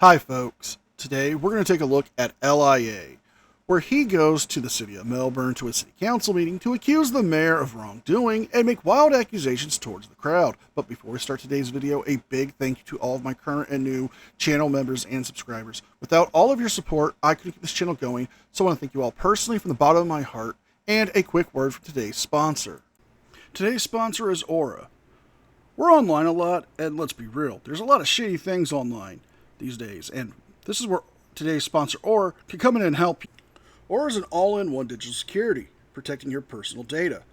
Hi folks, today we're going to take a look at LIA, where he goes to the city of Melbourne to a city council meeting to accuse the mayor of wrongdoing and make wild accusations towards the crowd. But before we start today's video, a big thank you to all of my current and new channel members and subscribers. Without all of your support, I couldn't keep this channel going, so I want to thank you all personally from the bottom of my heart. And a quick word from today's sponsor. Today's sponsor is Aura. We're online a lot, and let's be real, there's a lot of shady things online these days, and this is where today's sponsor Aura can come in and help you. Aura is an all-in-one digital security, protecting your personal data,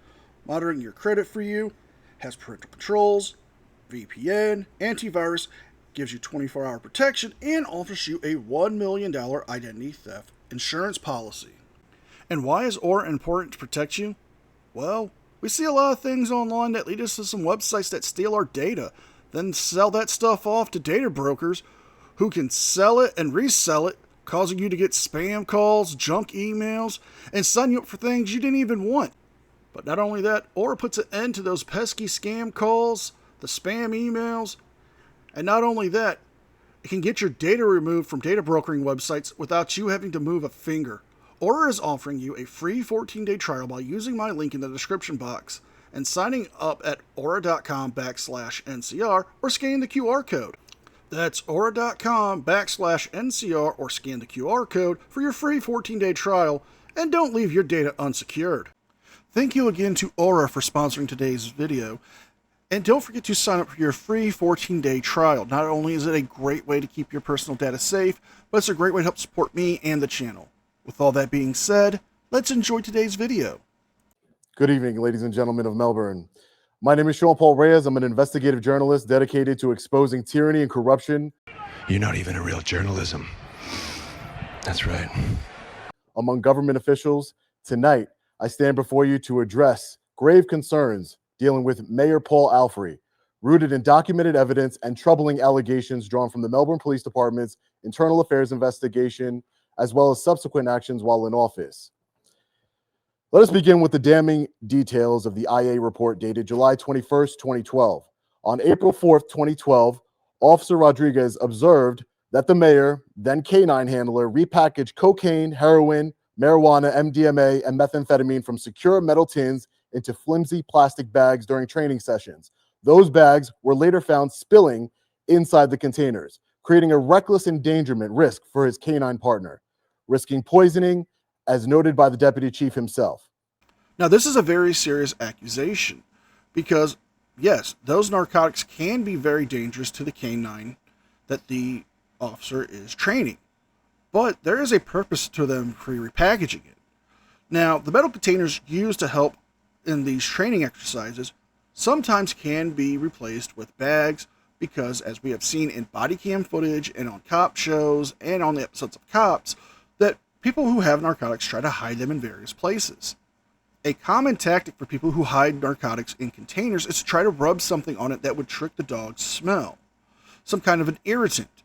monitoring your credit for you, has parental controls, VPN, antivirus, gives you 24-hour protection, and offers you a $1 million identity theft insurance policy. And why is Aura important to protect you? Well, we see a lot of things online that lead us to some websites that steal our data, then sell that stuff off to data brokers who can sell it and resell it, causing you to get spam calls, junk emails, and sign you up for things you didn't even want. But not only that, Aura puts an end to those pesky scam calls, the spam emails, and not only that, it can get your data removed from data brokering websites without you having to move a finger. Aura is offering you a free 14-day trial by using my link in the description box and signing up at aura.com/NCR or scanning the QR code. That's aura.com/NCR or scan the QR code for your free 14-day trial, and don't leave your data unsecured. Thank you again to Aura for sponsoring today's video, and don't forget to sign up for your free 14-day trial. Not only is it a great way to keep your personal data safe, but it's a great way to help support me and the channel. With all that being said, let's enjoy today's video. Good evening, ladies and gentlemen of Melbourne. My name is Sean Paul Reyes. I'm an investigative journalist dedicated to exposing tyranny and corruption. You're not even a real journalism. That's right. Among government officials. Tonight, I stand before you to address grave concerns dealing with Mayor Paul Alfrey, rooted in documented evidence and troubling allegations drawn from the Melbourne Police Department's internal affairs investigation, as well as subsequent actions while in office. Let us begin with the damning details of the IA report dated July 21st, 2012. On April 4th, 2012, Officer Rodriguez observed that the mayor, then canine handler, repackaged cocaine, heroin, marijuana, MDMA, and methamphetamine from secure metal tins into flimsy plastic bags during training sessions. Those bags were later found spilling inside the containers, creating a reckless endangerment risk for his canine partner, risking poisoning, as noted by the deputy chief himself. Now, this is a very serious accusation because, yes, those narcotics can be very dangerous to the canine that the officer is training, but there is a purpose to them for repackaging it. Now, the metal containers used to help in these training exercises sometimes can be replaced with bags because, as we have seen in body cam footage and on cop shows and on the episodes of Cops, that people who have narcotics try to hide them in various places. A common tactic for people who hide narcotics in containers is to try to rub something on it that would trick the dog's smell, some kind of an irritant.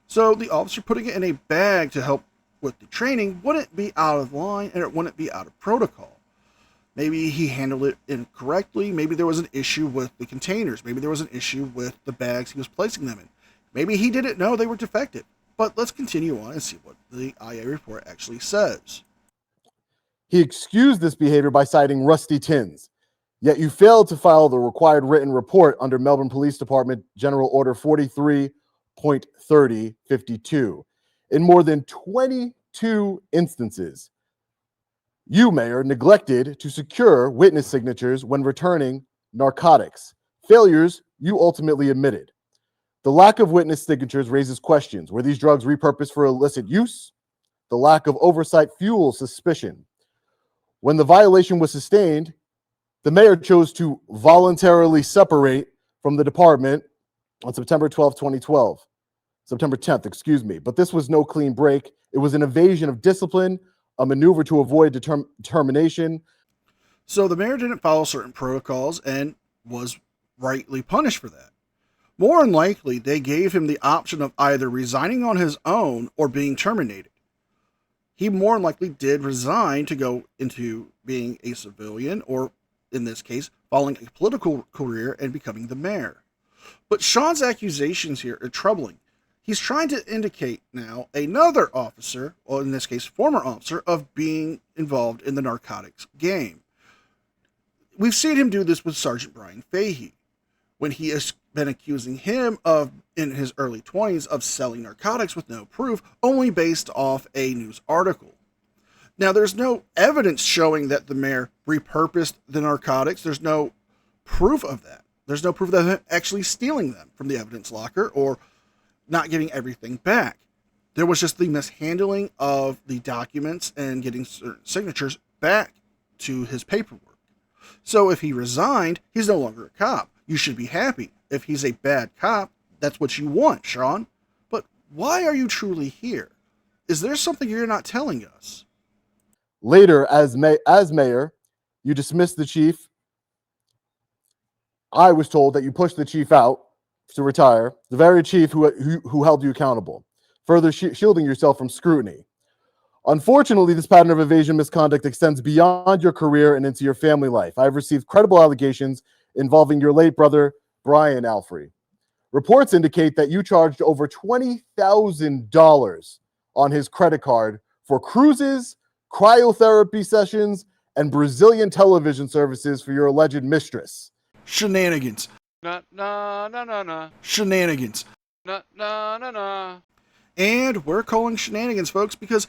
So the officer putting it in a bag to help with the training wouldn't be out of line and it wouldn't be out of protocol. Maybe he handled it incorrectly. Maybe there was an issue with the containers. Maybe there was an issue with the bags he was placing them in. Maybe he didn't know they were defective. But let's continue on and see what the IA report actually says. He excused this behavior by citing rusty tins, yet you failed to file the required written report under Melbourne Police Department General Order 43.3052. In more than 22 instances, you, Mayor, neglected to secure witness signatures when returning narcotics, failures you ultimately admitted. The lack of witness signatures raises questions. Were these drugs repurposed for illicit use? The lack of oversight fuels suspicion. When the violation was sustained, the mayor chose to voluntarily separate from the department on September 12th, 2012. September 10th, excuse me. But this was no clean break. It was an evasion of discipline, a maneuver to avoid determination. So the mayor didn't follow certain protocols and was rightly punished for that. More than likely, they gave him the option of either resigning on his own or being terminated. He more than likely did resign to go into being a civilian, or in this case, following a political career and becoming the mayor. But Sean's accusations here are troubling. he's trying to indicate now another officer, or in this case, former officer, of being involved in the narcotics game. We've seen him do this with Sergeant Brian Fahey, when he has been accusing him of, in his early 20s, of selling narcotics with no proof, only based off a news article. Now, there's no evidence showing that the mayor repurposed the narcotics. There's no proof of that. There's no proof of him actually stealing them from the evidence locker or not getting everything back. There was just the mishandling of the documents and getting certain signatures back to his paperwork. So if he resigned, he's no longer a cop. You should be happy. If he's a bad cop, that's what you want, Sean. But why are you truly here? Is there something you're not telling us? Later, as mayor, you dismissed the chief. I was told that you pushed the chief out to retire, the very chief who held you accountable, further shielding yourself from scrutiny. Unfortunately, this pattern of evasion misconduct extends beyond your career and into your family life. I've received credible allegations involving your late brother, Brian Alfrey. Reports indicate that you charged over $20,000 on his credit card for cruises, cryotherapy sessions, and Brazilian television services for your alleged mistress. Shenanigans. Na. Shenanigans. Na. And we're calling shenanigans, folks, because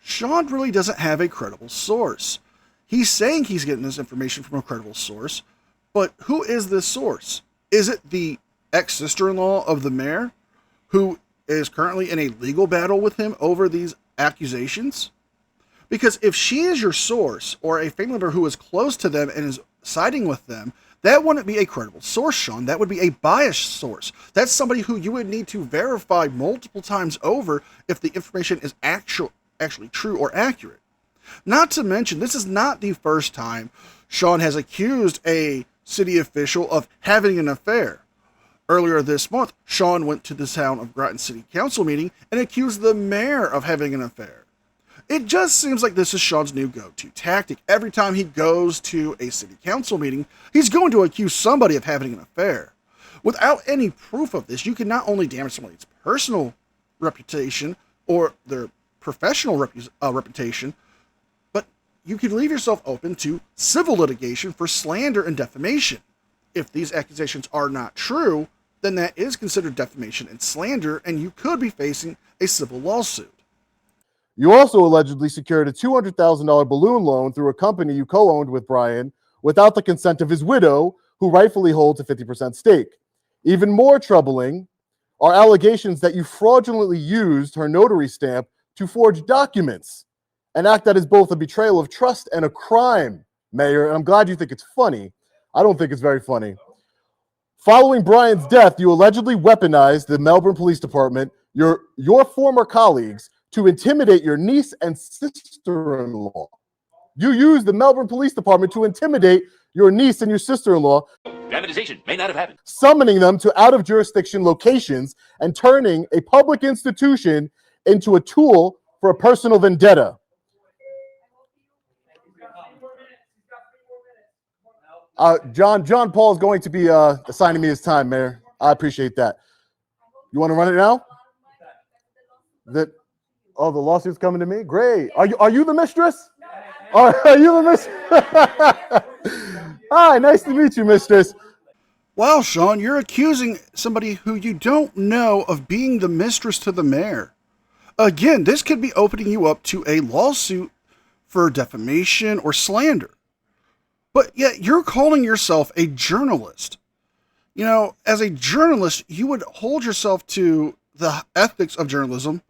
Sean really doesn't have a credible source. He's saying he's getting this information from a credible source, but who is this source? Is it the ex-sister-in-law of the mayor, who is currently in a legal battle with him over these accusations? Because if she is your source, or a family member who is close to them and is siding with them, that wouldn't be a credible source, Sean. That would be a biased source. That's somebody who you would need to verify multiple times over if the information is actually true or accurate. Not to mention, this is not the first time Sean has accused a city official of having an affair. Earlier this month, Sean went to the town of Groton City Council meeting and accused the mayor of having an affair. It just seems like this is Sean's new go-to tactic. Every time he goes to a city council meeting, he's going to accuse somebody of having an affair. Without any proof of this, you can not only damage somebody's personal reputation or their professional reputation, but you can leave yourself open to civil litigation for slander and defamation. If these accusations are not true, then that is considered defamation and slander, and you could be facing a civil lawsuit. You also allegedly secured a $200,000 balloon loan through a company you co-owned with Brian without the consent of his widow, who rightfully holds a 50% stake. Even more troubling are allegations that you fraudulently used her notary stamp to forge documents, an act that is both a betrayal of trust and a crime, Mayor. And I'm glad you think it's funny. I don't think it's very funny. Following Brian's death, you allegedly weaponized the Melbourne Police Department, your former colleagues, to intimidate your niece and sister-in-law. You used the Melbourne Police Department to intimidate your niece and your sister-in-law. Dramatization may not have happened. Summoning them to out-of-jurisdiction locations and turning a public institution into a tool for a personal vendetta. John Paul is going to be assigning me his time, Mayor. I appreciate that. You want to run it now? The lawsuit's coming to me? Great. Are you the mistress? Are you the mistress? Hi, nice to meet you, mistress. Wow, Sean, you're accusing somebody who you don't know of being the mistress to the mayor. Again, this could be opening you up to a lawsuit for defamation or slander. But yet you're calling yourself a journalist. You know, as a journalist, you would hold yourself to the ethics of journalism,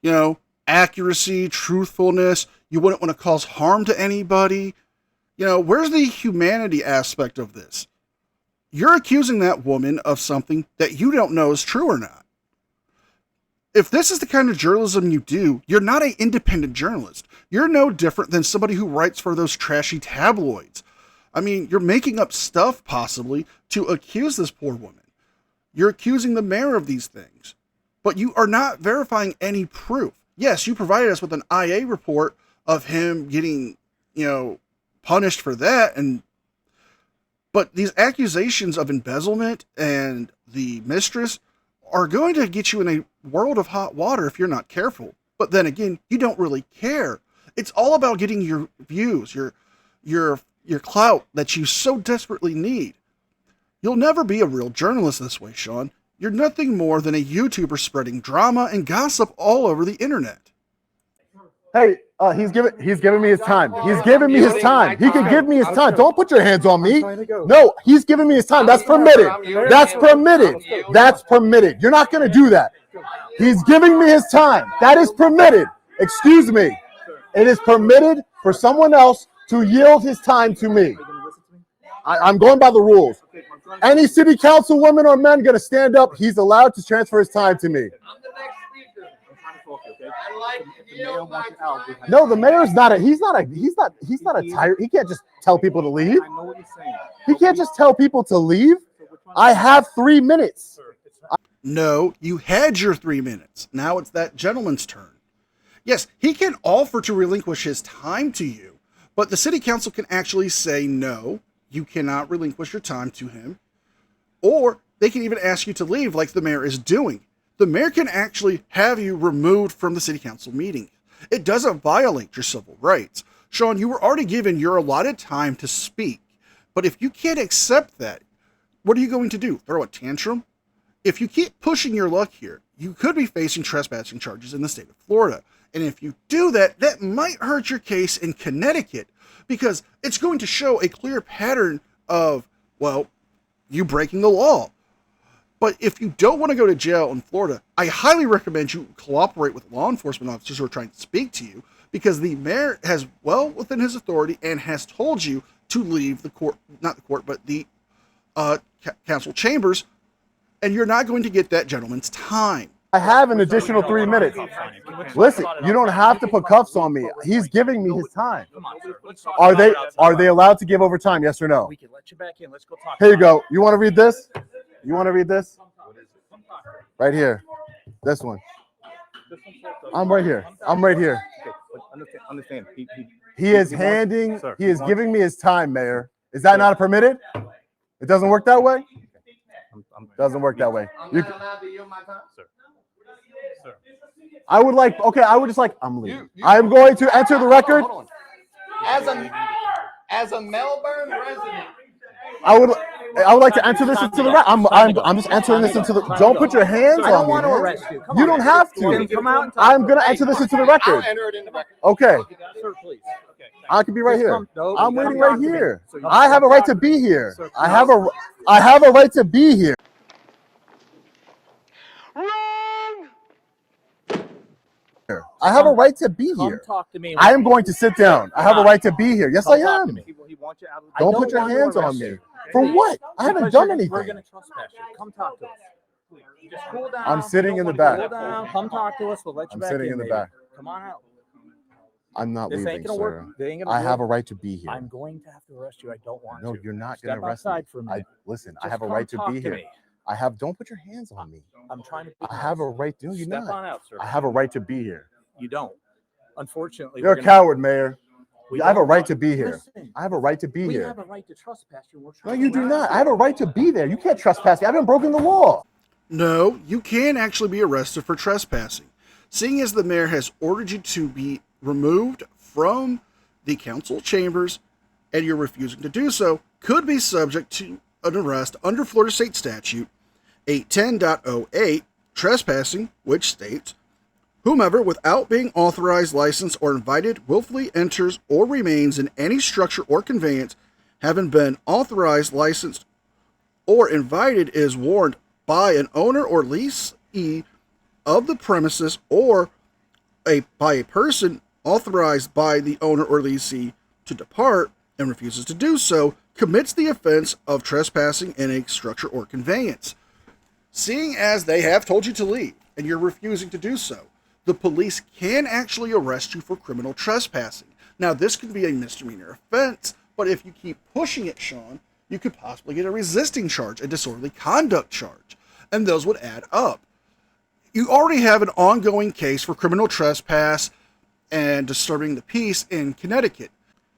you know, accuracy, truthfulness. You wouldn't want to cause harm to anybody. You know, where's the humanity aspect of this? You're accusing that woman of something that you don't know is true or not. If this is the kind of journalism you do, you're not an independent journalist. You're no different than somebody who writes for those trashy tabloids. I mean, you're making up stuff, possibly, to accuse this poor woman. You're accusing the mayor of these things. But you are not verifying any proof. Yes, you provided us with an IA report of him getting, punished for that. But these accusations of embezzlement and the mistress are going to get you in a world of hot water if you're not careful. But then again, you don't really care. It's all about getting your views, your clout that you so desperately need. You'll never be a real journalist this way, Sean. You're nothing more than a YouTuber spreading drama and gossip all over the internet. Hey, he's giving me his time. He's giving me his time. He can give me his time. Don't put your hands on me. No, he's giving me his time. That's permitted. That's permitted. That's permitted. You're not going to do that. He's giving me his time. That is permitted. Excuse me. It is permitted for someone else to yield his time to me. I'm going by the rules. Any city council woman or men going to stand up, he's allowed to transfer his time to me. No, the mayor's not a he's not a tyrant. He can't just tell people to leave. He can't just tell people to leave. I have 3 minutes. No, you had your 3 minutes. Now it's that gentleman's turn. Yes, he can offer to relinquish his time to you, but the city council can actually say no, you cannot relinquish your time to him, or they can even ask you to leave like the mayor is doing. The mayor can actually have you removed from the city council meeting. It doesn't violate your civil rights. Sean, you were already given your allotted time to speak, but if you can't accept that, what are you going to do? Throw a tantrum? If you keep pushing your luck here, you could be facing trespassing charges in the state of Florida. And if you do that, that might hurt your case in Connecticut because it's going to show a clear pattern of, well, you breaking the law. But if you don't want to go to jail in Florida, I highly recommend you cooperate with law enforcement officers who are trying to speak to you because the mayor has well within his authority and has told you to leave the court, not the court, but the council chambers, and you're not going to get that gentleman's time. I have an additional 3 minutes. Listen, you don't have to put cuffs on me. He's giving me his time. Are they allowed to give over time? Yes or no? We can let you back in. Let's go talk. Here you go. You want to read this? You want to read this? Right here. This one. I'm right here. I'm right here. Understand. He is giving me his time, Mayor. Is that not permitted? It doesn't work that way? Doesn't work that way. I'm not allowed to yield my time? Sir. I would just like, I'm leaving. I'm going to enter the record. As a Melbourne resident, I would like to enter this into the record. I'm just entering this into the. Don't put your hands on me. I don't want to arrest you. You don't have to. Come out. I'm gonna enter this into the record. I'll enter it in the record. Okay. Sir, please. I could be right here. I'm waiting right here. I have a right to be here. I have a right to be here. Wrong! I have a right to be here. Talk to me. I am going to sit down. I have a right to be here. Yes, I am. Don't put your hands on me. For what? I haven't done anything. We're going to trespass you. Come talk to us. Just cool down. I'm sitting in the back. Cool down. Come talk to us. We'll let you back in. I'm sitting in the back. Come on out. I'm not This leaving, ain't gonna sir. work. They ain't gonna I have a right to be here. I'm going to have to arrest you. I don't want to. No, you're not going Step to arrest me. outside for a minute. Listen, I Just have a come right to talk be here. me. Don't put your hands on me. I'm trying to. I have a right to. You're Step not. on out, sir. I have a right to be here. You don't. Unfortunately, You're a coward, Mayor. I have a don't right want- to be here. Listen, I have a right to be we here. have a right to trespass you. We're No, trying you to do arrest not. I have a right to be there. You can't trespass me. I haven't broken the law. No, you can actually be arrested for trespassing. Seeing as the mayor has ordered you to be removed from the council chambers and you're refusing to do so, could be subject to an arrest under Florida State Statute 810.08, trespassing, which states, whomever, without being authorized, licensed, or invited, willfully enters or remains in any structure or conveyance, having been authorized, licensed, or invited, is warned by an owner or leasee of the premises or by a person authorized by the owner or leasee to depart and refuses to do so, commits the offense of trespassing in a structure or conveyance. Seeing as they have told you to leave and you're refusing to do so, the police can actually arrest you for criminal trespassing. Now, this could be a misdemeanor offense, but if you keep pushing it, Sean, you could possibly get a resisting charge, a disorderly conduct charge, and those would add up. You already have an ongoing case for criminal trespass and disturbing the peace in Connecticut.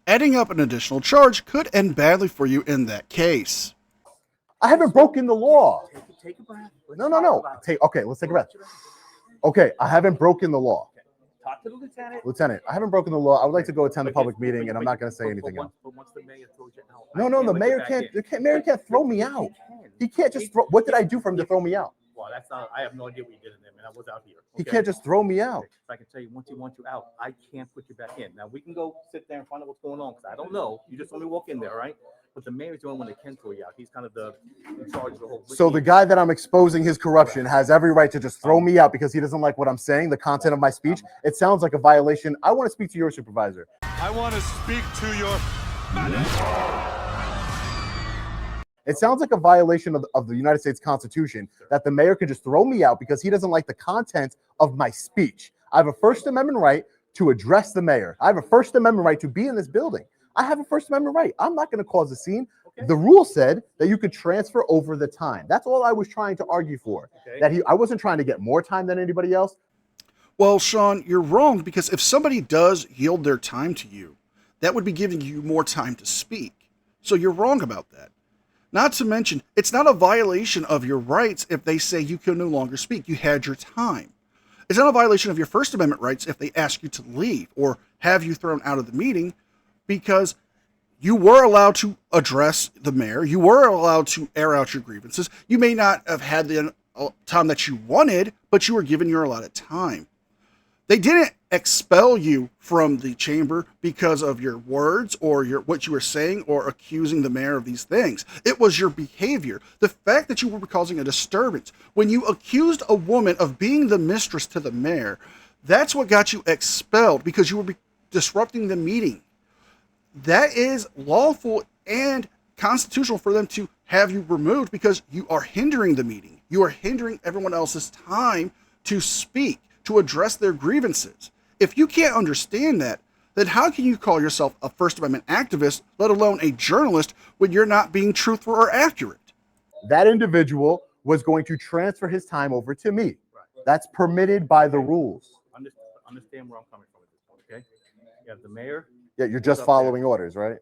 Adding up an additional charge could end badly for you in that case. I haven't broken the law. take a breath. No. Okay, let's take a breath. Okay, I haven't broken the law. Talk to the lieutenant. Lieutenant, I haven't broken the law. I would like to go attend the public meeting, and I'm not going to say anything else. But once the mayor throws you out, No, the mayor can't throw me out. He can't just throw. What did I do for him to throw me out? Well, that's not. I have no idea what you did in there, man. I was out here. He can't just throw me out. I can tell you, once he wants you out, I can't put you back in. Now we can go sit there and find out what's going on because I don't know. You just let me walk in there, all right? But the mayor's the only one that can throw you out. He's kind of in charge of the whole. So the guy that I'm exposing his corruption has every right to just throw me out because he doesn't like what I'm saying, the content of my speech. It sounds like a violation. I want to speak to your supervisor. I want to speak to your manager. It sounds like a violation of the United States Constitution that the mayor can just throw me out because he doesn't like the content of my speech. I have a First Amendment right to address the mayor. I have a First Amendment right to be in this building. I have a First Amendment right. I'm not going to cause a scene. Okay. The rule said that you could transfer over the time. That's all I was trying to argue for. Okay. I wasn't trying to get more time than anybody else. Well, Sean, you're wrong because if somebody does yield their time to you, that would be giving you more time to speak. So you're wrong about that. Not to mention, it's not a violation of your rights if they say you can no longer speak. You had your time. It's not a violation of your First Amendment rights if they ask you to leave or have you thrown out of the meeting because you were allowed to address the mayor. You were allowed to air out your grievances. You may not have had the time that you wanted, but you were given your allotted time. They didn't expel you from the chamber because of your words or what you were saying or accusing the mayor of these things. It was your behavior. The fact that you were causing a disturbance. When you accused a woman of being the mistress to the mayor, that's what got you expelled because you were disrupting the meeting. That is lawful and constitutional for them to have you removed because you are hindering the meeting. You are hindering everyone else's time to speak, to address their grievances. If you can't understand that, then how can you call yourself a First Amendment activist, let alone a journalist, when you're not being truthful or accurate? That individual was going to transfer his time over to me. Right. That's permitted by the rules. Understand where I'm coming from at this point, okay? You have the mayor. Yeah, you're just following orders, right?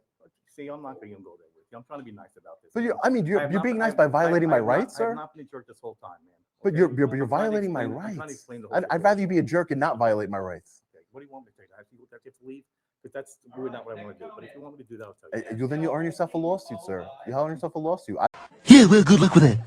See, I'm not going to go there with you. I'm trying to be nice about this. But you're being nice by violating my rights, sir? I've not been a jerk this whole time, man. But you're violating my rights. I'd rather you be a jerk and not violate my rights. Okay, what do you want me to take? I have to leave? Because that's really not what I want to do. But if you want me to do that, I'll tell you. Then you earn yourself a lawsuit, sir. You earn yourself a lawsuit. Yeah, well, good luck with that.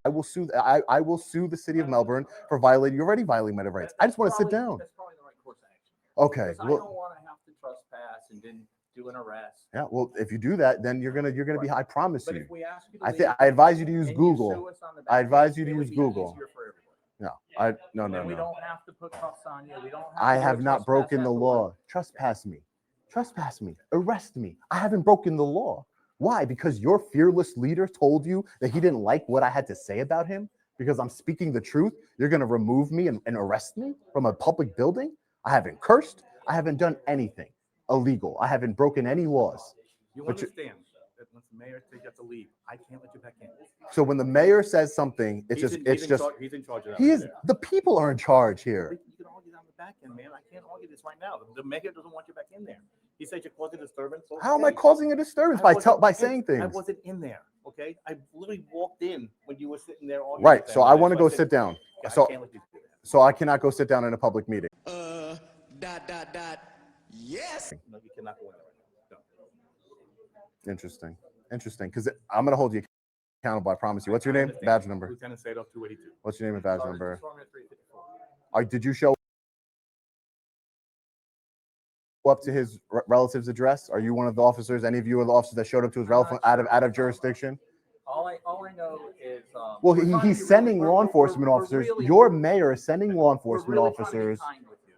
I will sue. I will sue the city of Melbourne for violating. You're already violating my rights. I just want to sit down. That's probably the right course of action. Okay. I don't want to have to trespass and then do an arrest. Yeah. Well, if you do that, then you're gonna be. I promise But you. if we ask you to I advise you to use Google. I advise you to use Google. No, no. We don't have to put cuffs on you. We don't. I have not broken the law. Trespass me. Arrest me. I haven't broken the law. Why? Because your fearless leader told you that he didn't like what I had to say about him because I'm speaking the truth. You're going to remove me and arrest me from a public building? I haven't cursed. I haven't done anything illegal. I haven't broken any laws. You understand that once the mayor says you have to leave, I can't let you back in. So when the mayor says something, he's in charge of that. He is. The people are in charge here. You can argue that on the back end, man. I can't argue this right now. The mayor doesn't want you back in there. He said you're causing a disturbance. So how am I causing a disturbance by saying things? I wasn't in there. Okay, I literally walked in when you were sitting there. Right. So I want to go sit down. Yeah, So I cannot go sit down in a public meeting. Yes. No, you cannot go in there right now. No. Interesting. Because I'm gonna hold you accountable. I promise you. What's your name? Badge number. Lieutenant Sadoff, 282. What's your name and badge number? Did you show up to his relative's address? Are you one of the officers? Any of you are the officers that showed up to his relative out of jurisdiction? All I know is. Well, he's sending law enforcement officers. Your mayor is sending law enforcement officers.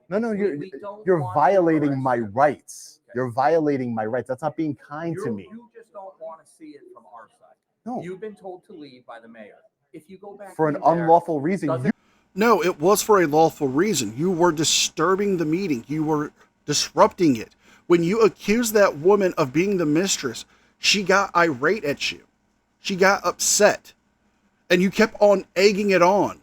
No, you're violating my rights. You're violating my rights. That's not being kind to me. You just don't want to see it from our side. No. You've been told to leave by the mayor. If you go back for an unlawful reason. No, it was for a lawful reason. You were disturbing the meeting. You were disrupting it. When you accused that woman of being the mistress, she got irate at you. She got upset. And you kept on egging it on.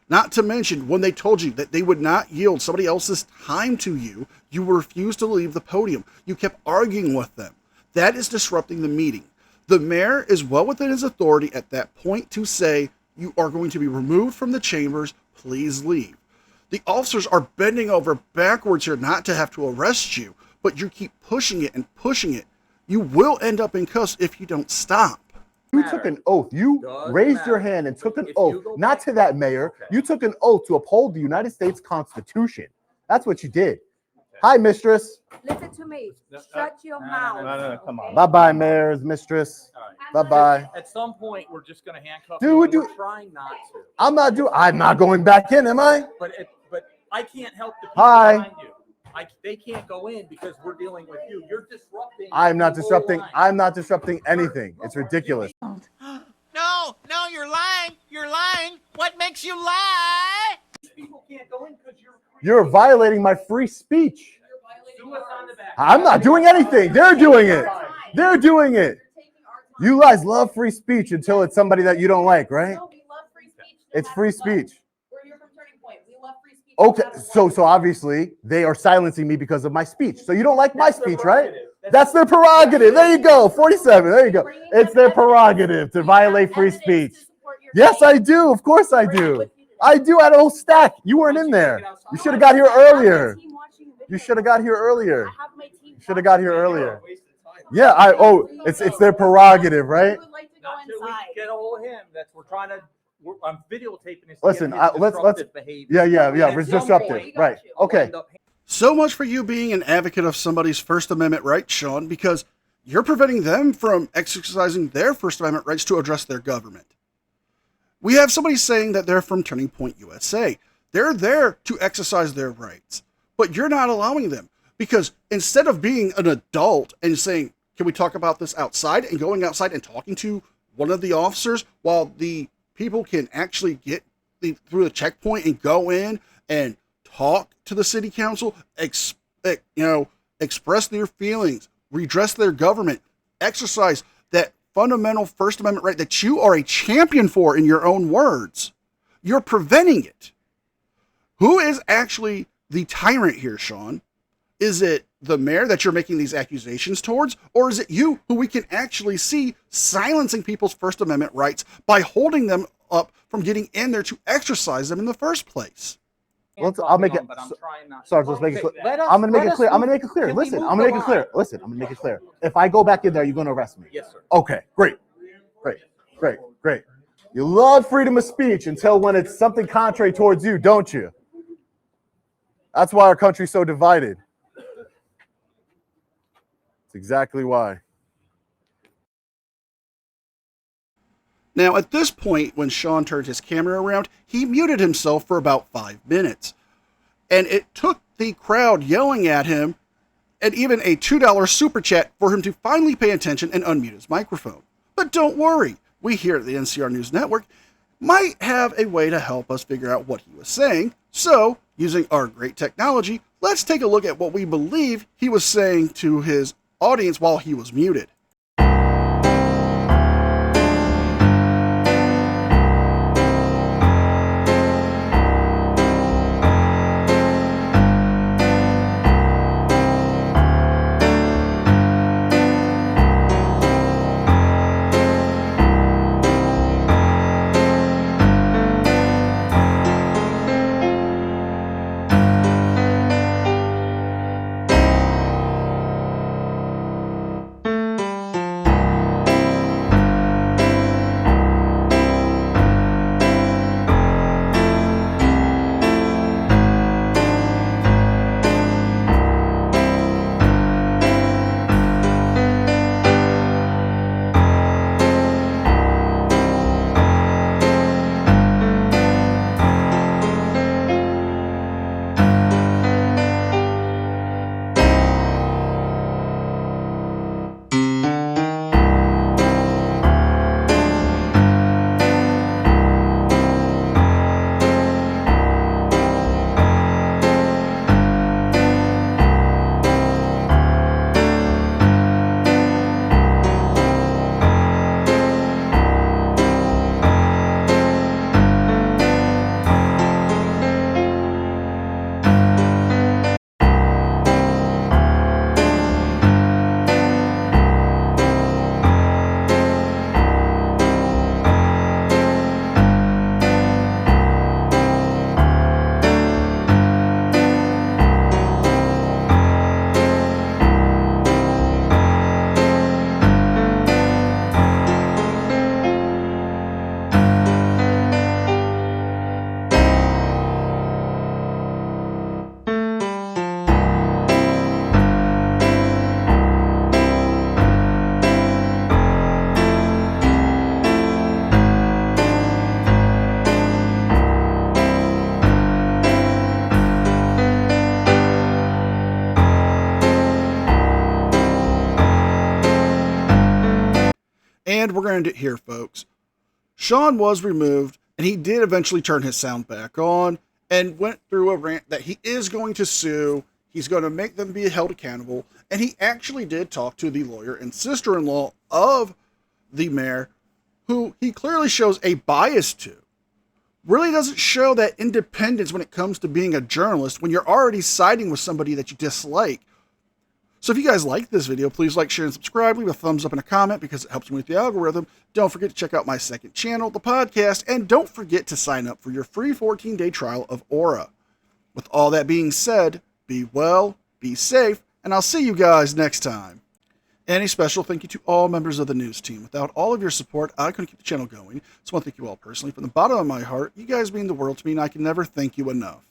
Not to mention, when they told you that they would not yield somebody else's time to you, you refused to leave the podium. You kept arguing with them. That is disrupting the meeting. The mayor is well within his authority at that point to say, You are going to be removed from the chambers. Please leave. The officers are bending over backwards here not to have to arrest you, but you keep pushing it and pushing it. You will end up in cuffs if you don't stop. You took an oath. You raised your hand and took an oath, not to that mayor. You took an oath to uphold the United States Constitution. That's what you did. Hi, mistress. Listen to me. Shut your mouth. No, come on. Bye-bye, mayor's mistress. Bye-bye. At some point, we're just going to handcuff Dude, you. would We're you- trying not to. I'm not going back in, am I? But I can't help the people Hi. behind you. They can't go in because we're dealing with you. You're disrupting. I'm not the whole disrupting. line. I'm not disrupting anything. It's ridiculous. No, you're lying. You're lying. What makes you lie? People can't go in because You're violating my free speech. Sue us on the back. I'm not doing anything. They're doing it. They're doing it. You guys love free speech until it's somebody that you don't like, right? No, we love free speech. It's free speech. We're here from Turning Point. We love free speech. Okay, so obviously they are silencing me because of my speech. So you don't like my speech, right? That's their prerogative. There you go. 47. There you go. It's their prerogative to violate free speech. Yes, I do. Of course I do. I do. I had a whole stack. You weren't in there. You should have got here earlier. You should have got here earlier. You should have got here earlier. Yeah, it's their prerogative, right? would like to go Not till we inside. get a hold of him. I'm videotaping this. Listen, let's behavior. yeah. At It's some disruptive, point, right? I'll Okay. end up So much for you being an advocate of somebody's First Amendment rights, Sean, because you're preventing them from exercising their First Amendment rights to address their government. We have somebody saying that they're from Turning Point USA. They're there to exercise their rights, but you're not allowing them because instead of being an adult and saying, can we talk about this outside, and going outside and talking to one of the officers while the people can actually get through the checkpoint and go in and talk to the city council, express their feelings, redress their government, exercise that fundamental First Amendment right that you are a champion for in your own words. You're preventing it. Who is actually the tyrant here, Sean? Is it the mayor that you're making these accusations towards, or is it you who we can actually see silencing people's First Amendment rights by holding them up from getting in there to exercise them in the first place? I'll make it. But I'm trying not to. Sarge, let's make it clear. Let us- I'm gonna make let it us clear. I'm move- gonna make it clear. can we Listen, move I'm gonna make the it clear. line? Listen, I'm gonna make it clear. If I go back in there, you're gonna arrest me. Yes, sir. Okay, great. You love freedom of speech until when it's something contrary towards you, don't you? That's why our country's so divided. That's exactly why. Now, at this point, when Sean turned his camera around, he muted himself for about 5 minutes. And it took the crowd yelling at him and even a $2 super chat for him to finally pay attention and unmute his microphone. But don't worry, we here at the NCR News Network might have a way to help us figure out what he was saying. So, using our great technology, let's take a look at what we believe he was saying to his audience while he was muted. And we're going to end it here, folks. Sean was removed, and he did eventually turn his sound back on and went through a rant that he is going to sue. He's going to make them be held accountable. And he actually did talk to the lawyer and sister-in-law of the mayor, who he clearly shows a bias to. Really doesn't show that independence when it comes to being a journalist when you're already siding with somebody that you dislike. So if you guys like this video, please like, share, and subscribe. Leave a thumbs up and a comment because it helps me with the algorithm. Don't forget to check out my second channel, the podcast, and don't forget to sign up for your free 14-day trial of Aura. With all that being said, be well, be safe, and I'll see you guys next time. And a special thank you to all members of the news team. Without all of your support, I couldn't keep the channel going. So I want to thank you all personally from the bottom of my heart. You guys mean the world to me, and I can never thank you enough.